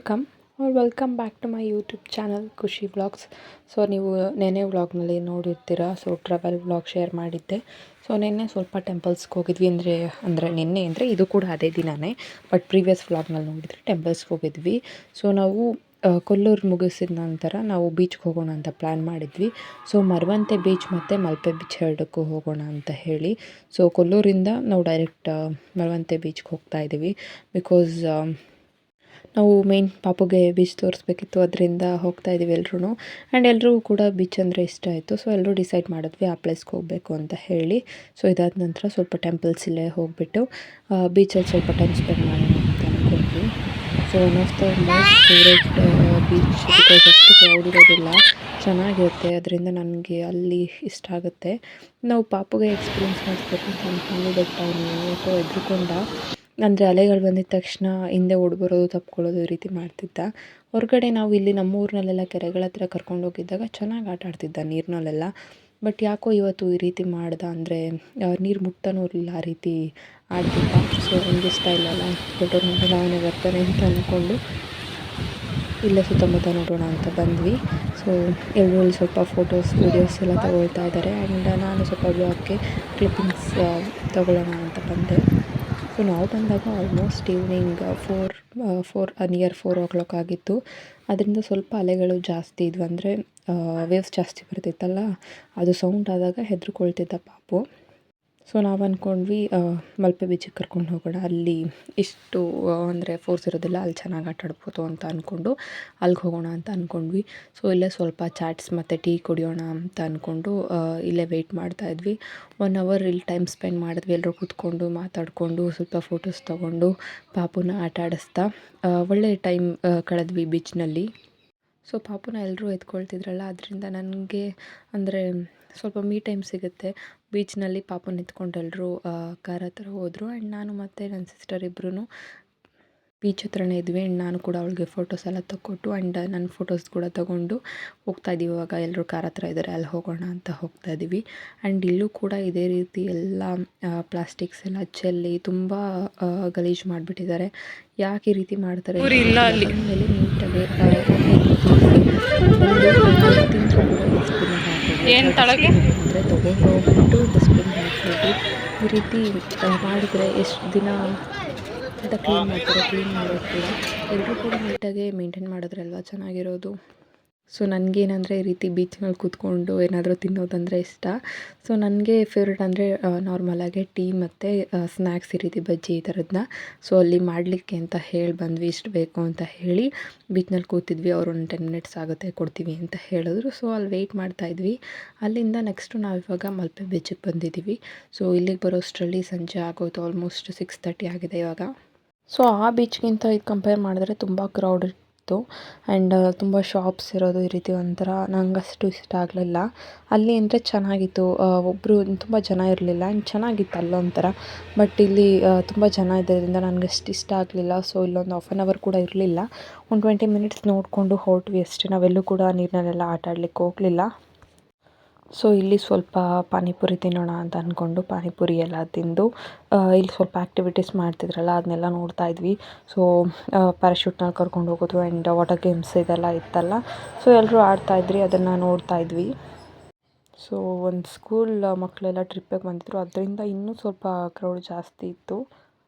Welcome welcome back to my YouTube channel Khushi vlogs. So ನೀವು ನೆನ್ನೆ ವ್ಲಾಗ್ನಲ್ಲಿ ನೋಡಿರ್ತೀರ. ಸೊ ಟ್ರಾವೆಲ್ ವ್ಲಾಗ್ ಶೇರ್ ಮಾಡಿದ್ದೆ. ಸೊ ನಿನ್ನೆ ಸ್ವಲ್ಪ ಟೆಂಪಲ್ಸ್ಗೆ ಹೋಗಿದ್ವಿ. ಅಂದರೆ ನಿನ್ನೆ ಅಂದರೆ ಇದು ಕೂಡ ಅದೇ ದಿನವೇ, ಬಟ್ ಪ್ರೀವಿಯಸ್ ವ್ಲಾಗ್ನಲ್ಲಿ ನೋಡಿದರೆ ಟೆಂಪಲ್ಸ್ಗೆ ಹೋಗಿದ್ವಿ. ಸೊ ನಾವು ಕೊಲ್ಲೂರು ಮುಗಿಸಿದ ನಂತರ ನಾವು ಬೀಚ್ಗೆ ಹೋಗೋಣ ಅಂತ ಪ್ಲ್ಯಾನ್ ಮಾಡಿದ್ವಿ. ಸೊ ಮರವಂತೆ ಬೀಚ್ ಮತ್ತು ಮಲ್ಪೆ ಬೀಚ್ ಎರಡಕ್ಕೂ ಹೋಗೋಣ ಅಂತ ಹೇಳಿ. ಸೊ ಕೊಲ್ಲೂರಿಂದ ನಾವು ಡೈರೆಕ್ಟ್ ಮರವಂತೆ ಬೀಚ್ಗೆ ಹೋಗ್ತಾ ಇದ್ದೀವಿ. ಬಿಕಾಸ್ ನಾವು ಮೇನ್ ಪಾಪುಗೆ ಬೀಚ್ ತೋರಿಸ್ಬೇಕಿತ್ತು, ಅದರಿಂದ ಹೋಗ್ತಾ ಇದ್ದೀವಿ ಎಲ್ಲರೂ. ಆ್ಯಂಡ್ ಎಲ್ರಿಗೂ ಕೂಡ ಬೀಚ್ ಅಂದರೆ ಇಷ್ಟ ಆಯಿತು. ಸೊ ಎಲ್ಲರೂ ಡಿಸೈಡ್ ಮಾಡಿದ್ವಿ ಆ ಪ್ಲೇಸ್ಗೆ ಹೋಗಬೇಕು ಅಂತ ಹೇಳಿ. ಸೊ ಇದಾದ ನಂತರ ಸ್ವಲ್ಪ ಟೆಂಪಲ್ಸ್ ಇಲ್ಲೇ ಹೋಗಿಬಿಟ್ಟು ಬೀಚಲ್ಲಿ ಸ್ವಲ್ಪ ಟೈಮ್ ಸ್ಪೆಂಡ್ ಮಾಡೋಣ ಅಂತ ಅಂದ್ಕೊಂಡ್ವಿ. So one of the most favourite beach, because ಅಷ್ಟು ಕ್ರೌಡ್ ಇರೋದಿಲ್ಲ, ಚೆನ್ನಾಗಿರುತ್ತೆ. ಅದರಿಂದ ನನಗೆ ಅಲ್ಲಿ ಇಷ್ಟ ಆಗುತ್ತೆ. ನಾವು ಪಾಪುಗೆ ಎಕ್ಸ್ಪೀರಿಯೆನ್ಸ್ ಮಾಡಿಸ್ಬೇಕು ಅಂತ ಅಂದ್ಕೊಂಡು, ಬಟ್ ಅವನು ಯಾಕೋ ಹೆದ್ರುಕೊಂಡ. ಅಂದರೆ ಅಲೆಗಳು ಬಂದಿದ್ದ ತಕ್ಷಣ ಹಿಂದೆ ಓಡ್ಬರೋದು, ತಪ್ಕೊಳ್ಳೋದು ಈ ರೀತಿ ಮಾಡ್ತಿದ್ದ. ಹೊರಗಡೆ ನಾವು ಇಲ್ಲಿ ನಮ್ಮ ಊರಿನಲ್ಲೆಲ್ಲ ಕೆರೆಗಳ ಹತ್ರ ಕರ್ಕೊಂಡು ಹೋಗಿದ್ದಾಗ ಚೆನ್ನಾಗಿ ಆಟ ಆಡ್ತಿದ್ದ ನೀರಿನಲ್ಲೆಲ್ಲ. ಬಟ್ ಯಾಕೋ ಇವತ್ತು ಈ ರೀತಿ ಮಾಡ್ದ, ಅಂದರೆ ನೀರು ಮುಟ್ತಾನೂ ಇರಲಿಲ್ಲ, ಆ ರೀತಿ ಆಡ್ತಿದ್ದ. ಸೊ ನನಗೆ ಇಷ್ಟ ಇಲ್ಲಲ್ಲ, ದೊಡ್ಡವ್ರ ಮುಂದೆ ಅವನೇ ಬರ್ತಾನೆ ಅಂತ ಅಂದ್ಕೊಂಡು ಇಲ್ಲೇ ಸುತ್ತಮುತ್ತ ನೋಡೋಣ ಅಂತ ಬಂದ್ವಿ. ಸೊ ಎಲ್ಲರೂ ಇಲ್ಲಿ ಸ್ವಲ್ಪ ಫೋಟೋಸ್ ವೀಡಿಯೋಸ್ ಎಲ್ಲ ತಗೊಳ್ತಾ ಇದ್ದಾರೆ. ಆ್ಯಂಡ್ ನಾನು ಸ್ವಲ್ಪ ಬ್ಲಾಗ್ಗೆ ಕ್ಲಿಪ್ಪಿಂಗ್ಸ್ ತಗೊಳ್ಳೋಣ ಅಂತ ಬಂದೆ. ಸೊ ನಾವು ಬಂದಾಗ ಆಲ್ಮೋಸ್ಟ್ ಈವ್ನಿಂಗ್ ನಿಯರ್ 4 o'clock ಆಗಿತ್ತು. ಅದರಿಂದ ಸ್ವಲ್ಪ ಅಲೆಗಳು ಜಾಸ್ತಿ ಇದ್ವು, ಅಂದರೆ ವೇವ್ಸ್ ಜಾಸ್ತಿ ಬರ್ತಿತ್ತಲ್ಲ, ಅದು ಸೌಂಡ್ ಆದಾಗ ಹೆದರ್ಕೊಳ್ತಿದ್ದ ಪಾಪು. ಸೊ ನಾವು ಅಂದ್ಕೊಂಡ್ವಿ ಮಲ್ಪೆ ಬೀಚಿಗೆ ಕರ್ಕೊಂಡು ಹೋಗೋಣ, ಅಲ್ಲಿ ಇಷ್ಟು ಅಂದರೆ ಫೋರ್ಸ್ ಇರೋದಿಲ್ಲ, ಅಲ್ಲಿ ಚೆನ್ನಾಗಿ ಆಟ ಆಡ್ಬೋದು ಅಂತ ಅಂದ್ಕೊಂಡು ಅಲ್ಲಿಗೆ ಹೋಗೋಣ ಅಂತ ಅಂದ್ಕೊಂಡ್ವಿ. ಸೊ ಇಲ್ಲೇ ಸ್ವಲ್ಪ ಚಾಟ್ಸ್ ಮತ್ತು ಟೀ ಕುಡಿಯೋಣ ಅಂತ ಅಂದ್ಕೊಂಡು ಇಲ್ಲೇ ವೆಯ್ಟ್ ಮಾಡ್ತಾಯಿದ್ವಿ. 1 hour ಇಲ್ಲಿ ಟೈಮ್ ಸ್ಪೆಂಡ್ ಮಾಡಿದ್ವಿ. ಎಲ್ಲರೂ ಕೂತ್ಕೊಂಡು ಮಾತಾಡಿಕೊಂಡು ಸ್ವಲ್ಪ ಫೋಟೋಸ್ ತೊಗೊಂಡು ಪಾಪುನ ಆಟ ಆಡಿಸ್ತಾ ಒಳ್ಳೆ ಟೈಮ್ ಕಳೆದ್ವಿ ಬೀಚ್ನಲ್ಲಿ. ಸೊ ಪಾಪುನ ಎಲ್ಲರೂ ಎತ್ಕೊಳ್ತಿದ್ರಲ್ಲ, ಅದರಿಂದ ನನಗೆ ಅಂದರೆ ಸ್ವಲ್ಪ ಮೀ ಟೈಮ್ ಸಿಗುತ್ತೆ. ಬೀಚ್ನಲ್ಲಿ ಪಾಪುನ ಎತ್ಕೊಂಡು ಎಲ್ಲರೂ ಕಾರ್ ಹತ್ರ ಹೋದರು. ಆ್ಯಂಡ್ ನಾನು ಮತ್ತು ನನ್ನ ಸಿಸ್ಟರ್ ಇಬ್ಬರೂ ಬೀಚ್ ಹತ್ರನೇ ಇದ್ವಿ. ಆ್ಯಂಡ್ ನಾನು ಕೂಡ ಅವಳಿಗೆ ಫೋಟೋಸ್ ಎಲ್ಲ ತಗೊಟ್ಟು ಆ್ಯಂಡ್ ನನ್ನ ಫೋಟೋಸ್ ಕೂಡ ತೊಗೊಂಡು ಹೋಗ್ತಾಯಿದ್ದೀವಿ. ಇವಾಗ ಎಲ್ಲರೂ ಕಾರ್ ಹತ್ರ ಇದ್ದಾರೆ, ಅಲ್ಲಿ ಹೋಗೋಣ ಅಂತ ಹೋಗ್ತಾಯಿದ್ದೀವಿ. ಆ್ಯಂಡ್ ಇಲ್ಲೂ ಕೂಡ ಇದೇ ರೀತಿ ಎಲ್ಲ ಪ್ಲಾಸ್ಟಿಕ್ಸ್ ಎಲ್ಲ ಚೆಲ್ಲಿ ತುಂಬ ಗಲೀಜು ಮಾಡಿಬಿಟ್ಟಿದ್ದಾರೆ. ಯಾಕೆ ಈ ರೀತಿ ಮಾಡ್ತಾರೆ ಮೇಲೆ ನೀಟಾಗಿ ತಿಂದರೂ ಕೂಡ ಡಸ್ಟ್ಬಿನ್ ಹಾಕೋದು, ಅಂದರೆ ತೊಗೊಂಡು ಹೋಗ್ಬಿಟ್ಟು ಡಸ್ಟ್ಬಿನ್ ಹಾಕೋದು, ಈ ರೀತಿ ಮಾಡಿದರೆ ಎಷ್ಟು ದಿನ ಅಂತ ಕ್ಲೀನ್ ಮಾಡ್ತಾರೆ. ಕ್ಲೀನ್ ಮಾಡೋದು ಕೂಡ ಎಲ್ಲರೂ ಕೂಡ ನೀಟಾಗಿ ಮೇಂಟೈನ್ ಮಾಡಿದ್ರೆ ಅಲ್ವಾ ಚೆನ್ನಾಗಿರೋದು. ಸೊ ನನಗೇನಂದರೆ ಈ ರೀತಿ ಬೀಚ್ನಲ್ಲಿ ಕೂತ್ಕೊಂಡು ಏನಾದರೂ ತಿನ್ನೋದಂದರೆ ಇಷ್ಟ. ಸೊ ನನಗೆ ಫೇವ್ರೇಟ್ ಅಂದರೆ ನಾರ್ಮಲಾಗಿ ಟೀ ಮತ್ತು ಸ್ನ್ಯಾಕ್ಸ್, ಈ ರೀತಿ ಬಜ್ಜಿ ಈ ಥರದನ್ನ. ಸೊ ಅಲ್ಲಿ ಮಾಡಲಿಕ್ಕೆ ಅಂತ ಹೇಳಿ ಬಂದ್ವಿ, ಇಷ್ಟು ಬೇಕು ಅಂತ ಹೇಳಿ ಬೀಚ್ನಲ್ಲಿ ಕೂತಿದ್ವಿ. ಅವರು ಒಂದು 10 minutes ಆಗುತ್ತೆ ಕೊಡ್ತೀವಿ ಅಂತ ಹೇಳಿದ್ರು. ಸೊ ಅಲ್ಲಿ ವೆಯ್ಟ್ ಮಾಡ್ತಾಯಿದ್ವಿ. ಅಲ್ಲಿಂದ ನೆಕ್ಸ್ಟು ನಾವು ಇವಾಗ ಮಲ್ಪೆ ಬೀಚಿಗೆ ಬಂದಿದ್ದೀವಿ. ಸೊ ಇಲ್ಲಿಗೆ ಬರೋಷ್ಟರಲ್ಲಿ ಸಂಜೆ ಆಗೋದು, ಆಲ್ಮೋಸ್ಟ್ 6:30 ಆಗಿದೆ ಇವಾಗ. ಸೊ ಆ ಬೀಚ್ಗಿಂತ ಇದು ಕಂಪೇರ್ ಮಾಡಿದ್ರೆ ತುಂಬ ಕ್ರೌಡ್ ಇತ್ತು. ಆ್ಯಂಡ್ ತುಂಬ ಶಾಪ್ಸ್ ಇರೋದು, ಈ ರೀತಿ ಒಂಥರ ನಂಗೆ ಅಷ್ಟು ಇಷ್ಟ ಆಗಲಿಲ್ಲ. ಅಲ್ಲಿ ಅಂದರೆ ಚೆನ್ನಾಗಿತ್ತು, ಒಬ್ಬರು ತುಂಬ ಜನ ಇರಲಿಲ್ಲ. ಆ್ಯಂಡ್ ಚೆನ್ನಾಗಿತ್ತು ಅಲ್ಲೊಂಥರ. ಬಟ್ ಇಲ್ಲಿ ತುಂಬ ಜನ ಇದ್ದರಿಂದ ನನಗೆ ಅಷ್ಟು ಇಷ್ಟ ಆಗಲಿಲ್ಲ. ಸೊ ಇಲ್ಲೊಂದು 1/2 hour ಕೂಡ ಇರಲಿಲ್ಲ. ಒಂದು 20 minutes ನೋಡಿಕೊಂಡು ಹೊರಟ್ವಿ ಅಷ್ಟೇ. ನಾವೆಲ್ಲೂ ಕೂಡ ನೀರಿನಲ್ಲೆಲ್ಲ ಆಟ ಆಡಲಿಕ್ಕೆ ಹೋಗಲಿಲ್ಲ. ಸೊ ಇಲ್ಲಿ ಸ್ವಲ್ಪ ಪಾನಿಪುರಿ ತಿನ್ನೋಣ ಅಂತ ಅಂದ್ಕೊಂಡು ಪಾನಿಪುರಿ ಎಲ್ಲ ತಿಂದು ಇಲ್ಲಿ ಸ್ವಲ್ಪ ಆ್ಯಕ್ಟಿವಿಟೀಸ್ ಮಾಡ್ತಿದ್ರಲ್ಲ, ಅದನ್ನೆಲ್ಲ ನೋಡ್ತಾ ಇದ್ವಿ. ಸೊ ಪ್ಯಾರಾಶೂಟ್ನಲ್ಲಿ ಕರ್ಕೊಂಡು ಹೋಗೋದು ಆ್ಯಂಡ್ ವಾಟರ್ ಗೇಮ್ಸ್ ಇದೆಲ್ಲ ಇತ್ತಲ್ಲ. ಸೊ ಎಲ್ಲರೂ ಆಡ್ತಾಯಿದ್ರಿ, ಅದನ್ನು ನೋಡ್ತಾ ಇದ್ವಿ. ಸೊ ಒಂದು ಸ್ಕೂಲ್ ಮಕ್ಕಳೆಲ್ಲ ಟ್ರಿಪ್ಪಿಗೆ ಬಂದಿದ್ದರು, ಅದರಿಂದ ಇನ್ನೂ ಸ್ವಲ್ಪ ಕ್ರೌಡ್ ಜಾಸ್ತಿ ಇತ್ತು.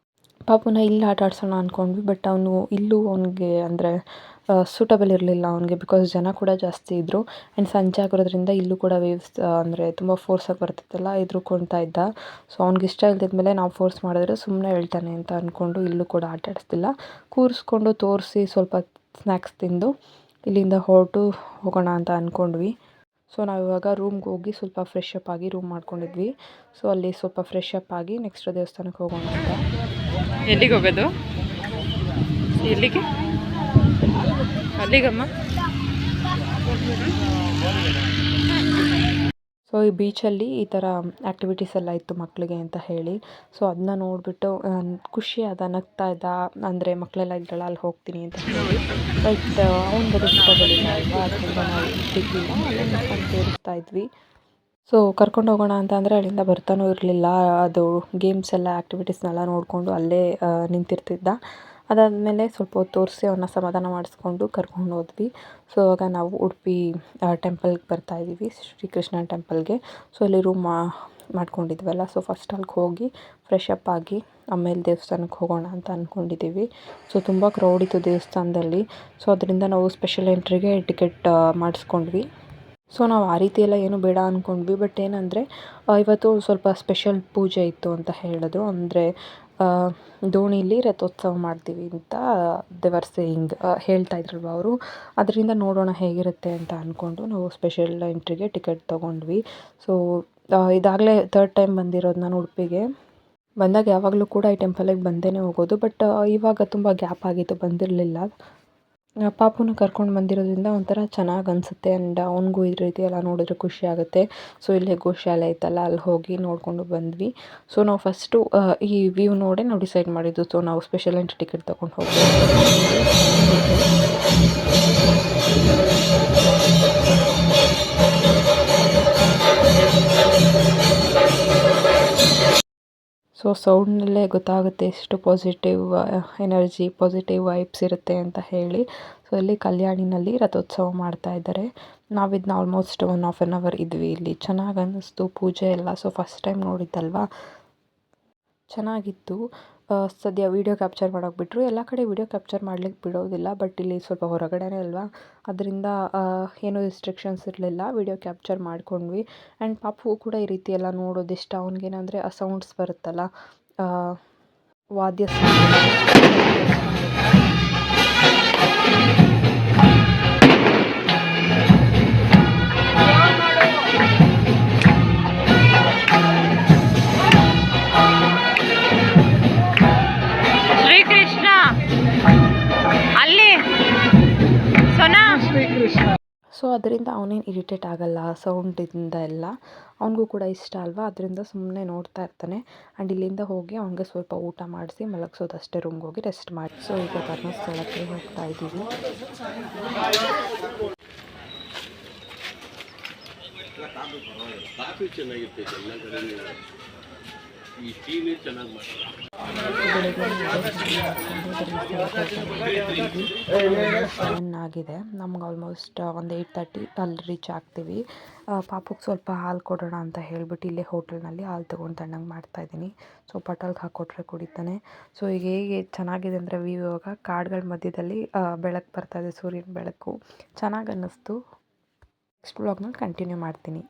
ಪಾಪುನ ಇಲ್ಲಿ ಆಟ ಆಡ್ಸೋಣ ಅಂದ್ಕೊಂಡ್ವಿ, ಬಟ್ ಅವನು ಇಲ್ಲೂ ಅವನಿಗೆ ಅಂದರೆ ಸೂಟಬಲ್ ಇರಲಿಲ್ಲ ಅವನಿಗೆ, ಬಿಕಾಸ್ ಜನ ಕೂಡ ಜಾಸ್ತಿ ಇದ್ದರು. ಆ್ಯಂಡ್ ಸಂಜೆ ಆಗಿರೋದ್ರಿಂದ ಇಲ್ಲೂ ಕೂಡ ವೇವ್ಸ್ ಅಂದರೆ ತುಂಬ ಫೋರ್ಸಾಗಿ ಬರ್ತಿತ್ತಲ್ಲ, ಹೆದ್ರುಕೊಳ್ತಾ ಇದ್ದ. ಸೊ ಅವ್ನಿಗೆ ಇಷ್ಟ ಇಲ್ದಿದ್ಮೇಲೆ ನಾವು ಫೋರ್ಸ್ ಮಾಡಿದ್ರೆ ಸುಮ್ಮನೆ ಹೇಳ್ತಾನೆ ಅಂತ ಅಂದ್ಕೊಂಡು ಇಲ್ಲೂ ಕೂಡ ಆಟ ಆಡಿಸ್ತಿಲ್ಲ. ಕೂರಿಸ್ಕೊಂಡು ತೋರಿಸಿ ಸ್ವಲ್ಪ ಸ್ನ್ಯಾಕ್ಸ್ ತಿಂದು ಇಲ್ಲಿಂದ ಹೊರಟು ಹೋಗೋಣ ಅಂತ ಅಂದ್ಕೊಂಡ್ವಿ. ಸೊ ನಾವಿವಾಗ ರೂಮ್ಗೆ ಹೋಗಿ ಸ್ವಲ್ಪ ಫ್ರೆಶ್ ಅಪ್ ಆಗಿ ರೂಮ್ ಮಾಡ್ಕೊಂಡಿದ್ವಿ. ಸೊ ಅಲ್ಲಿ ಸ್ವಲ್ಪ ಫ್ರೆಶ್ ಅಪ್ ಆಗಿ ನೆಕ್ಸ್ಟ್ ದೇವಸ್ಥಾನಕ್ಕೆ ಹೋಗೋಣ ಅಂತ. ಎಲ್ಲಿಗೆ ಹೋಗೋದು? ಎಲ್ಲಿಗೆ? ಅಲ್ಲಿಗಮ್ಮ. ಸೊ ಈ ಬೀಚಲ್ಲಿ ಈ ಥರ ಆ್ಯಕ್ಟಿವಿಟೀಸ್ ಎಲ್ಲ ಇತ್ತು ಮಕ್ಕಳಿಗೆ ಅಂತ ಹೇಳಿ. ಸೊ ಅದನ್ನ ನೋಡಿಬಿಟ್ಟು ಖುಷಿ ಅದ, ನಗ್ತಾ ಇದ್ದ. ಅಂದರೆ ಮಕ್ಕಳೆಲ್ಲ ಇದ್ರಲ್ಲ, ಅಲ್ಲಿ ಹೋಗ್ತೀನಿ ಅಂತ ಹೇಳಿ. ಬಟ್ ಅವ್ನು ಬರೀ ಸೂಟಬಲಿಲ್ಲ ಅಲ್ವಾ, ಅದರಿಂದ ನಾವು ಸಿಗಲಿಲ್ಲ. ಅಲ್ಲೇ ತೋರಿಸ್ತಾ ಇದ್ವಿ. ಸೊ ಕರ್ಕೊಂಡು ಹೋಗೋಣ ಅಂತ ಅಂದರೆ ಅಲ್ಲಿಂದ ಬರ್ತಾನೂ ಇರಲಿಲ್ಲ. ಅದು ಗೇಮ್ಸ್ ಎಲ್ಲ ಆ್ಯಕ್ಟಿವಿಟೀಸ್ನೆಲ್ಲ ನೋಡಿಕೊಂಡು ಅಲ್ಲೇ ನಿಂತಿರ್ತಿದ್ದ. ಅದಾದಮೇಲೆ ಸ್ವಲ್ಪ ಹೊತ್ತು ತೋರಿಸಿ ಅವ್ರನ್ನ ಸಮಾಧಾನ ಮಾಡಿಸ್ಕೊಂಡು ಕರ್ಕೊಂಡು ಹೋದ್ವಿ. ಸೊ ಇವಾಗ ನಾವು ಉಡುಪಿ ಟೆಂಪಲ್ಗೆ ಬರ್ತಾಯಿದ್ದೀವಿ, ಶ್ರೀಕೃಷ್ಣ ಟೆಂಪಲ್ಗೆ. ಸೊ ಅಲ್ಲಿ ರೂಮ್ ಮಾಡ್ಕೊಂಡಿದ್ವಲ್ಲ, ಸೊ ಫಸ್ಟ್ ಅಲ್ಲಿಗೆ ಹೋಗಿ ಫ್ರೆಶ್ ಅಪ್ ಆಗಿ ಆಮೇಲೆ ದೇವಸ್ಥಾನಕ್ಕೆ ಹೋಗೋಣ ಅಂತ ಅಂದ್ಕೊಂಡಿದ್ದೀವಿ. ಸೊ ತುಂಬ ಕ್ರೌಡ್ ಇತ್ತು ದೇವಸ್ಥಾನದಲ್ಲಿ. ಸೊ ಅದರಿಂದ ನಾವು ಸ್ಪೆಷಲ್ ಎಂಟ್ರಿಗೆ ಟಿಕೆಟ್ ಮಾಡಿಸ್ಕೊಂಡ್ವಿ. ಸೊ ನಾವು ಆ ರೀತಿ ಎಲ್ಲ ಏನು ಬೇಡ ಅಂದ್ಕೊಂಡ್ವಿ. ಬಟ್ ಏನಂದರೆ ಇವತ್ತು ಸ್ವಲ್ಪ ಸ್ಪೆಷಲ್ ಪೂಜೆ ಇತ್ತು ಅಂತ ಹೇಳಿದ್ರು. ಅಂದರೆ ದೋಣಿಲಿ ರಥೋತ್ಸವ ಮಾಡ್ತೀವಿ ಅಂತ ದೇವರ್ ಸೇಯಿಂಗ್ ಹೇಳ್ತಾ ಇದ್ರಲ್ವ ಅವರು. ಅದರಿಂದ ನೋಡೋಣ ಹೇಗಿರುತ್ತೆ ಅಂತ ಅಂದ್ಕೊಂಡು ನಾವು ಸ್ಪೆಷಲ್ ಎಂಟ್ರಿಗೆ ಟಿಕೆಟ್ ತೊಗೊಂಡ್ವಿ. ಸೊ ಇದಾಗಲೇ 3rd ಟೈಮ್ ಬಂದಿರೋದು ನಾನು ಉಡುಪಿಗೆ. ಬಂದಾಗ ಯಾವಾಗಲೂ ಕೂಡ ಈ ಟೆಂಪಲಿಗೆ ಬಂದೇ ಹೋಗೋದು. ಬಟ್ ಇವಾಗ ತುಂಬ ಗ್ಯಾಪ್ ಆಗಿತ್ತು, ಬಂದಿರಲಿಲ್ಲ. ಪಾಪುನ ಕರ್ಕೊಂಡು ಬಂದಿರೋದ್ರಿಂದ ಒಂಥರ ಚೆನ್ನಾಗಿ ಅನಿಸುತ್ತೆ. ಆ್ಯಂಡ್ ಅವ್ನಿಗೂ ಈ ರೀತಿ ಎಲ್ಲ ನೋಡಿದ್ರೆ ಖುಷಿ ಆಗುತ್ತೆ. ಸೊ ಇಲ್ಲೇ ಗೋಶಾಲೆ ಐತಲ್ಲ, ಅಲ್ಲಿ ಹೋಗಿ ನೋಡಿಕೊಂಡು ಬಂದ್ವಿ. ಸೊ ನಾವು ಫಸ್ಟು ಈ ವ್ಯೂ ನೋಡಿ ನಾವು ಡಿಸೈಡ್ ಮಾಡಿದ್ದು. ಸೊ ನಾವು ಸ್ಪೆಷಲ್ ಎಂಟ್ರಿ ಟಿಕೆಟ್ ತೊಗೊಂಡು ಹೋಗ್ತೀವಿ. ಸೊ ಸೌಂಡ್ನಲ್ಲೇ ಗೊತ್ತಾಗುತ್ತೆ ಎಷ್ಟು ಪಾಸಿಟಿವ್ ಎನರ್ಜಿ, ಪಾಸಿಟಿವ್ ವೈಬ್ಸ್ ಇರುತ್ತೆ ಅಂತ ಹೇಳಿ. ಸೊ ಇಲ್ಲಿ ಕಲ್ಯಾಣಿನಲ್ಲಿ ರಥೋತ್ಸವ ಮಾಡ್ತಾ ಇದ್ದಾರೆ. ನಾವಿದ್ನ ಆಲ್ಮೋಸ್ಟ್ 1.5 hour ಇದ್ವಿ ಇಲ್ಲಿ. ಚೆನ್ನಾಗಿ ಅನ್ನಿಸ್ತು ಪೂಜೆ ಎಲ್ಲ. ಸೊ ಫಸ್ಟ್ ಟೈಮ್ ನೋಡಿದ್ದಲ್ವಾ, ಚೆನ್ನಾಗಿತ್ತು. ಸದ್ಯ ವೀಡಿಯೋ ಕ್ಯಾಪ್ಚರ್ ಮಾಡೋಕೆ ಬಿಟ್ಟರು. ಎಲ್ಲ ಕಡೆ ವೀಡಿಯೋ ಕ್ಯಾಪ್ಚರ್ ಮಾಡ್ಲಿಕ್ಕೆ ಬಿಡೋದಿಲ್ಲ. ಬಟ್ ಇಲ್ಲಿ ಸ್ವಲ್ಪ ಹೊರಗಡೆನೇ ಅಲ್ವಾ, ಅದರಿಂದ ಏನೂ ರಿಸ್ಟ್ರಿಕ್ಷನ್ಸ್ ಇರಲಿಲ್ಲ. ವೀಡಿಯೋ ಕ್ಯಾಪ್ಚರ್ ಮಾಡ್ಕೊಂಡ್ವಿ. ಆ್ಯಂಡ್ ಪಾಪು ಕೂಡ ಈ ರೀತಿ ಎಲ್ಲ ನೋಡೋದು ಇಷ್ಟ. ಅವ್ನಿಗೇನಂದರೆ ಆ ಸೌಂಡ್ಸ್ ಬರುತ್ತಲ್ಲ, ವಾದ್ಯ ಸೊ ಅದರಿಂದ ಅವನೇನು ಇರಿಟೇಟ್ ಆಗಲ್ಲ ಸೌಂಡಿಂದ ಎಲ್ಲ. ಅವನಿಗೂ ಕೂಡ ಇಷ್ಟ ಅಲ್ವಾ, ಅದರಿಂದ ಸುಮ್ಮನೆ ನೋಡ್ತಾ ಇರ್ತಾನೆ. ಆ್ಯಂಡ್ ಇಲ್ಲಿಂದ ಹೋಗಿ ಅವನಿಗೆ ಸ್ವಲ್ಪ ಊಟ ಮಾಡಿಸಿ ಮಲಗಿಸೋದಷ್ಟೇ, ರೂಮ್ಗೆ ಹೋಗಿ ರೆಸ್ಟ್ ಮಾಡಿ. ಸೊ ಈಗ ಧರ್ಮಸ್ಥಳಕ್ಕೆ ಹೋಗ್ತಾ ಇದ್ದೀವಿ. ಆಗಿದೆ ನಮ್ಗೆ. ಆಲ್ಮೋಸ್ಟ್ ಒಂದು 8:30 ಅಲ್ಲಿ ರೀಚ್ ಆಗ್ತೀವಿ. ಪಾಪುಗೆ ಸ್ವಲ್ಪ ಹಾಲು ಕೊಡೋಣ ಅಂತ ಹೇಳ್ಬಿಟ್ಟು ಇಲ್ಲೇ ಹೋಟೆಲ್ನಲ್ಲಿ ಹಾಲು ತೊಗೊಂಡು ತಣ್ಣಗೆ ಮಾಡ್ತಾಯಿದ್ದೀನಿ. ಸೊ ಬಟಲ್ಗೆ ಹಾಕ್ಕೊಟ್ರೆ ಕುಡಿತಾನೆ. ಸೊ ಈಗ ಹೇಗೆ ಚೆನ್ನಾಗಿದೆ ಅಂದರೆ ವ್ಯೂ, ಇವಾಗ ಕಾಡುಗಳ ಮಧ್ಯದಲ್ಲಿ ಬೆಳಕು ಬರ್ತಾಯಿದೆ, ಸೂರ್ಯನ ಬೆಳಕು ಚೆನ್ನಾಗಿ ಅನ್ನಿಸ್ತು. ನೆಕ್ಸ್ಟ್ ವ್ಲಾಗ್ನಲ್ಲಿ ಕಂಟಿನ್ಯೂ ಮಾಡ್ತೀನಿ.